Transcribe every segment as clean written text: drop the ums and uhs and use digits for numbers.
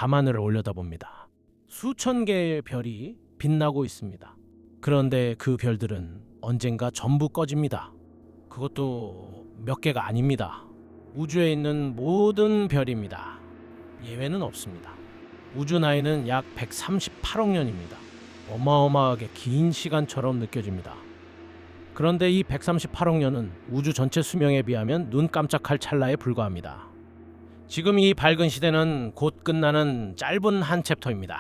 밤하늘을 올려다봅니다. 수천 개의 별이 빛나고 있습니다. 그런데 그 별들은 언젠가 전부 꺼집니다. 그것도 몇 개가 아닙니다. 우주에 있는 모든 별입니다. 예외는 없습니다. 우주 나이는 약 138억 년입니다. 어마어마하게 긴 시간처럼 느껴집니다. 그런데 이 138억 년은 우주 전체 수명에 비하면 눈 깜짝할 찰나에 불과합니다. 지금 이 밝은 시대는 곧 끝나는 짧은 한 챕터입니다.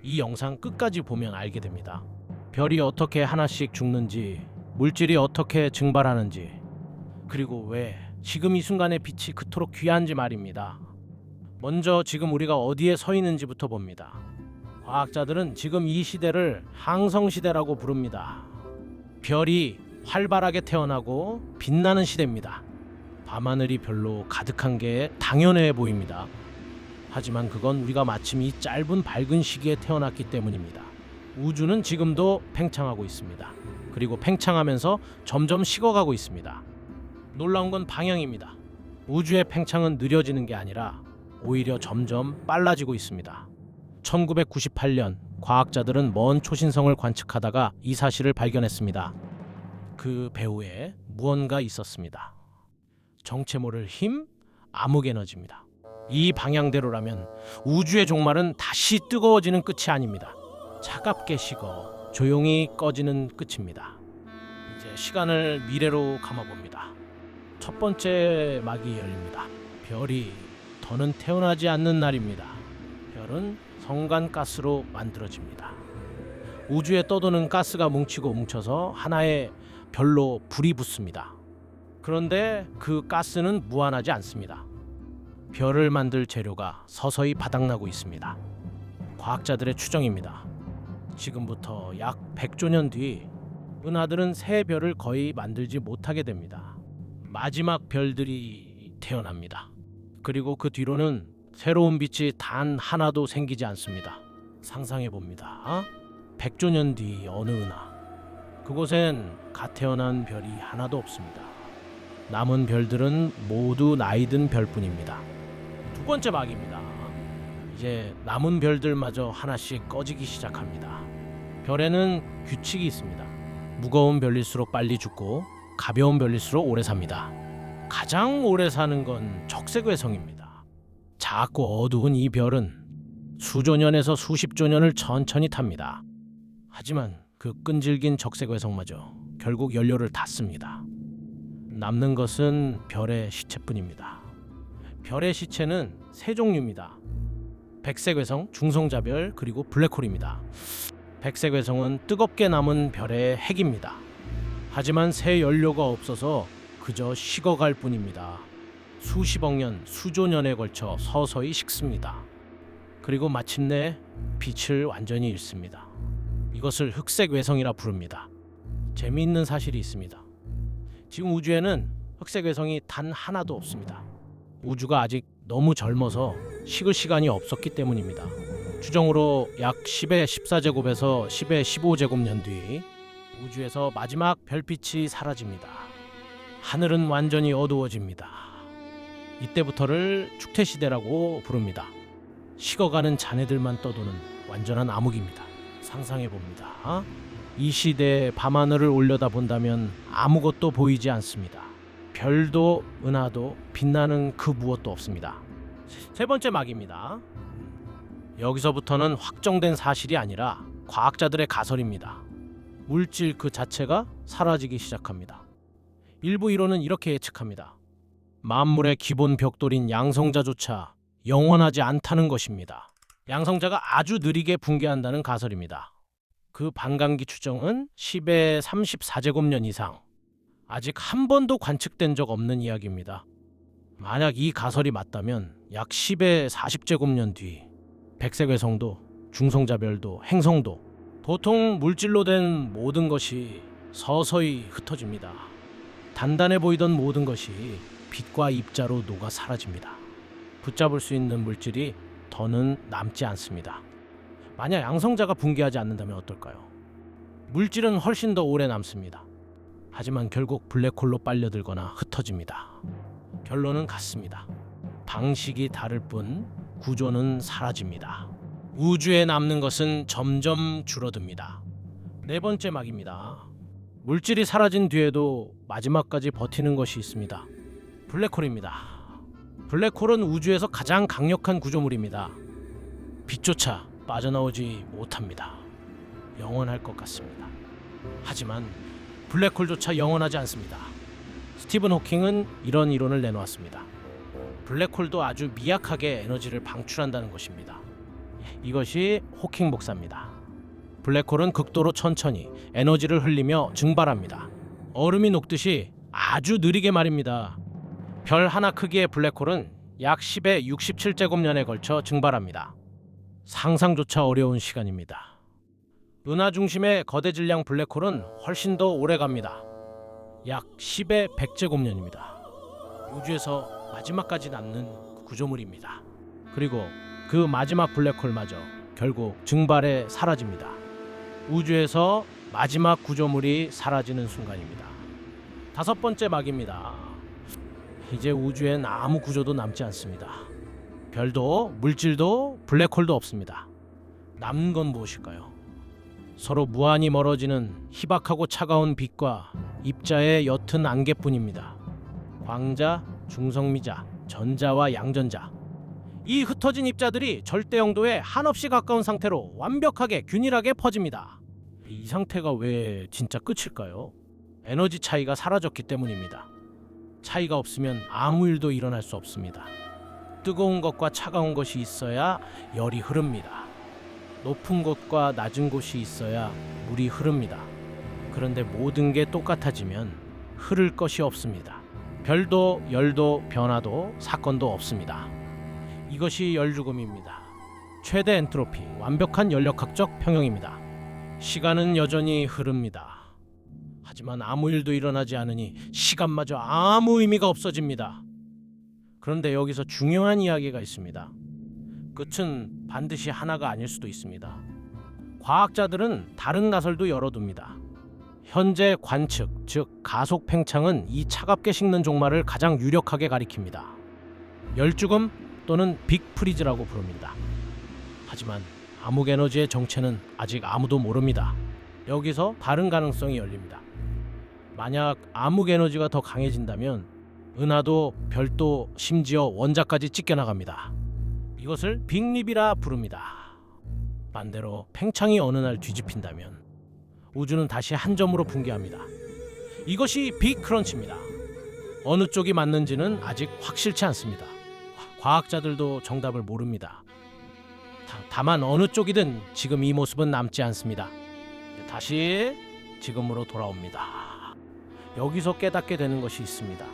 이 영상 끝까지 보면 알게 됩니다. 별이 어떻게 하나씩 죽는지, 물질이 어떻게 증발하는지, 그리고 왜 지금 이 순간의 빛이 그토록 귀한지 말입니다. 먼저 지금 우리가 어디에 서 있는지부터 봅니다. 과학자들은 지금 이 시대를 항성시대라고 부릅니다. 별이 활발하게 태어나고 빛나는 시대입니다. 밤하늘이 별로 가득한 게 당연해 보입니다. 하지만 그건 우리가 마침 이 짧은 밝은 시기에 태어났기 때문입니다. 우주는 지금도 팽창하고 있습니다. 그리고 팽창하면서 점점 식어가고 있습니다. 놀라운 건 방향입니다. 우주의 팽창은 느려지는 게 아니라 오히려 점점 빨라지고 있습니다. 1998년 과학자들은 먼 초신성을 관측하다가 이 사실을 발견했습니다. 그 배후에 무언가 있었습니다. 정체 모를 힘, 암흑 에너지입니다. 이 방향대로라면 우주의 종말은 다시 뜨거워지는 끝이 아닙니다. 차갑게 식어 조용히 꺼지는 끝입니다. 이제 시간을 미래로 감아봅니다. 첫 번째 막이 열립니다. 별이 더는 태어나지 않는 날입니다. 별은 성간가스로 만들어집니다. 우주에 떠도는 가스가 뭉치고 뭉쳐서 하나의 별로 불이 붙습니다. 그런데 그 가스는 무한하지 않습니다. 별을 만들 재료가 서서히 바닥나고 있습니다. 과학자들의 추정입니다. 지금부터 약 100조 년 뒤 은하들은 새 별을 거의 만들지 못하게 됩니다. 마지막 별들이 태어납니다. 그리고 그 뒤로는 새로운 빛이 단 하나도 생기지 않습니다. 상상해 봅니다. 100조 년 뒤 어느 은하, 그곳엔 갓 태어난 별이 하나도 없습니다. 남은 별들은 모두 나이든 별뿐입니다. 두 번째 막입니다. 이제 남은 별들마저 하나씩 꺼지기 시작합니다. 별에는 규칙이 있습니다. 무거운 별일수록 빨리 죽고 가벼운 별일수록 오래 삽니다. 가장 오래 사는 건 적색외성입니다. 작고 어두운 이 별은 수조 년에서 수십조 년을 천천히 탑니다. 하지만 그 끈질긴 적색외성마저 결국 연료를 다 씁니다. 남는 것은 별의 시체뿐입니다. 별의 시체는 세 종류입니다. 백색외성, 중성자별, 그리고 블랙홀입니다. 백색외성은 뜨겁게 남은 별의 핵입니다. 하지만 새 연료가 없어서 그저 식어갈 뿐입니다. 수십억 년, 수조 년에 걸쳐 서서히 식습니다. 그리고 마침내 빛을 완전히 잃습니다. 이것을 흑색외성이라 부릅니다. 재미있는 사실이 있습니다. 지금 우주에는 흑색외성이 단 하나도 없습니다. 우주가 아직 너무 젊어서 식을 시간이 없었기 때문입니다. 추정으로 약 10의 14제곱에서 10의 15제곱년 뒤 우주에서 마지막 별빛이 사라집니다. 하늘은 완전히 어두워집니다. 이때부터를 축태시대라고 부릅니다. 식어가는 잔해들만 떠도는 완전한 암흑입니다. 상상해봅니다. 이 시대의 밤하늘을 올려다본다면 아무것도 보이지 않습니다. 별도 은하도 빛나는 그 무엇도 없습니다. 세 번째 막입니다. 여기서부터는 확정된 사실이 아니라 과학자들의 가설입니다. 물질 그 자체가 사라지기 시작합니다. 일부 이론은 이렇게 예측합니다. 만물의 기본 벽돌인 양성자조차 영원하지 않다는 것입니다. 양성자가 아주 느리게 붕괴한다는 가설입니다. 그 반감기 추정은 10의 34제곱년 이상, 아직 한 번도 관측된 적 없는 이야기입니다. 만약 이 가설이 맞다면 약 10의 40제곱년 뒤 백색외성도, 중성자별도, 행성도, 도통 물질로 된 모든 것이 서서히 흩어집니다. 단단해 보이던 모든 것이 빛과 입자로 녹아 사라집니다. 붙잡을 수 있는 물질이 더는 남지 않습니다. 만약 양성자가 붕괴하지 않는다면 어떨까요? 물질은 훨씬 더 오래 남습니다. 하지만 결국 블랙홀로 빨려들거나 흩어집니다. 결론은 같습니다. 방식이 다를 뿐 구조는 사라집니다. 우주에 남는 것은 점점 줄어듭니다. 네 번째 막입니다. 물질이 사라진 뒤에도 마지막까지 버티는 것이 있습니다. 블랙홀입니다. 블랙홀은 우주에서 가장 강력한 구조물입니다. 빛조차 빠져나오지 못합니다. 영원할 것 같습니다. 하지만 블랙홀조차 영원하지 않습니다. 스티븐 호킹은 이런 이론을 내놓았습니다. 블랙홀도 아주 미약하게 에너지를 방출한다는 것입니다. 이것이 호킹 복사입니다. 블랙홀은 극도로 천천히 에너지를 흘리며 증발합니다. 얼음이 녹듯이 아주 느리게 말입니다. 별 하나 크기의 블랙홀은 약 10의 67제곱년에 걸쳐 증발합니다. 상상조차 어려운 시간입니다. 은하 중심의 거대 질량 블랙홀은 훨씬 더 오래 갑니다. 약 10의 100제곱년입니다. 우주에서 마지막까지 남는 구조물입니다. 그리고 그 마지막 블랙홀마저 결국 증발해 사라집니다. 우주에서 마지막 구조물이 사라지는 순간입니다. 다섯 번째 막입니다. 이제 우주엔 아무 구조도 남지 않습니다. 별도, 물질도, 블랙홀도 없습니다. 남는 건 무엇일까요? 서로 무한히 멀어지는 희박하고 차가운 빛과 입자의 옅은 안개뿐입니다. 광자, 중성미자, 전자와 양전자. 이 흩어진 입자들이 절대 영도에 한없이 가까운 상태로 완벽하게 균일하게 퍼집니다. 이 상태가 왜 진짜 끝일까요? 에너지 차이가 사라졌기 때문입니다. 차이가 없으면 아무 일도 일어날 수 없습니다. 뜨거운 것과 차가운 것이 있어야 열이 흐릅니다. 높은 곳과 낮은 곳이 있어야 물이 흐릅니다. 그런데 모든 게 똑같아지면 흐를 것이 없습니다. 별도, 열도, 변화도, 사건도 없습니다. 이것이 열죽음입니다. 최대 엔트로피, 완벽한 연력학적 평형입니다. 시간은 여전히 흐릅니다. 하지만 아무 일도 일어나지 않으니 시간마저 아무 의미가 없어집니다. 그런데 여기서 중요한 이야기가 있습니다. 끝은 반드시 하나가 아닐 수도 있습니다. 과학자들은 다른 나설도 열어둡니다. 현재 관측, 즉 가속 팽창은 이 차갑게 식는 종말을 가장 유력하게 가리킵니다. 열죽음 또는 빅프리즈라고 부릅니다. 하지만 암흑 에너지의 정체는 아직 아무도 모릅니다. 여기서 다른 가능성이 열립니다. 만약 암흑 에너지가 더 강해진다면 은하도 별도 심지어 원자까지 찢겨나갑니다. 이것을 빅립이라 부릅니다. 반대로 팽창이 어느 날 뒤집힌다면 우주는 다시 한 점으로 붕괴합니다. 이것이 빅크런치입니다. 어느 쪽이 맞는지는 아직 확실치 않습니다. 과학자들도 정답을 모릅니다. 다만 어느 쪽이든 지금 이 모습은 남지 않습니다. 다시 지금으로 돌아옵니다. 여기서 깨닫게 되는 것이 있습니다.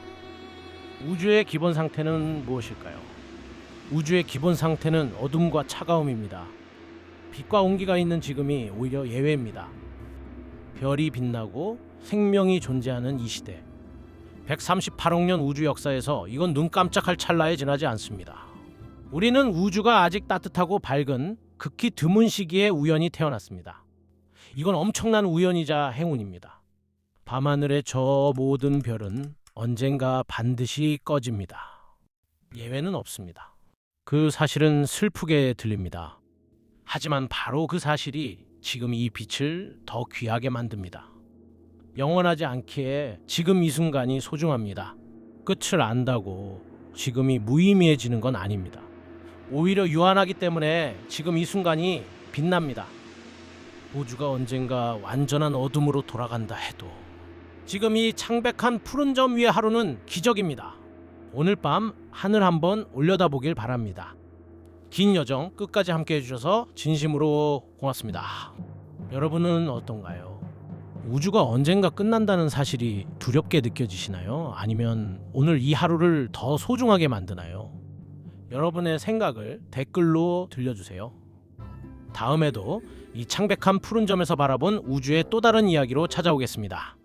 우주의 기본 상태는 무엇일까요? 우주의 기본 상태는 어둠과 차가움입니다. 빛과 온기가 있는 지금이 오히려 예외입니다. 별이 빛나고 생명이 존재하는 이 시대, 138억 년 우주 역사에서 이건 눈 깜짝할 찰나에 지나지 않습니다. 우리는 우주가 아직 따뜻하고 밝은 극히 드문 시기에 우연히 태어났습니다. 이건 엄청난 우연이자 행운입니다. 밤하늘의 저 모든 별은 언젠가 반드시 꺼집니다. 예외는 없습니다. 그 사실은 슬프게 들립니다. 하지만 바로 그 사실이 지금 이 빛을 더 귀하게 만듭니다. 영원하지 않기에 지금 이 순간이 소중합니다. 끝을 안다고 지금이 무의미해지는 건 아닙니다. 오히려 유한하기 때문에 지금 이 순간이 빛납니다. 우주가 언젠가 완전한 어둠으로 돌아간다 해도 지금 이 창백한 푸른 점 위의 하루는 기적입니다. 오늘 밤 하늘 한번 올려다보길 바랍니다. 긴 여정 끝까지 함께 해주셔서 진심으로 고맙습니다. 여러분은 어떤가요? 우주가 언젠가 끝난다는 사실이 두렵게 느껴지시나요? 아니면 오늘 이 하루를 더 소중하게 만드나요? 여러분의 생각을 댓글로 들려주세요. 다음에도 이 창백한 푸른 점에서 바라본 우주의 또 다른 이야기로 찾아오겠습니다.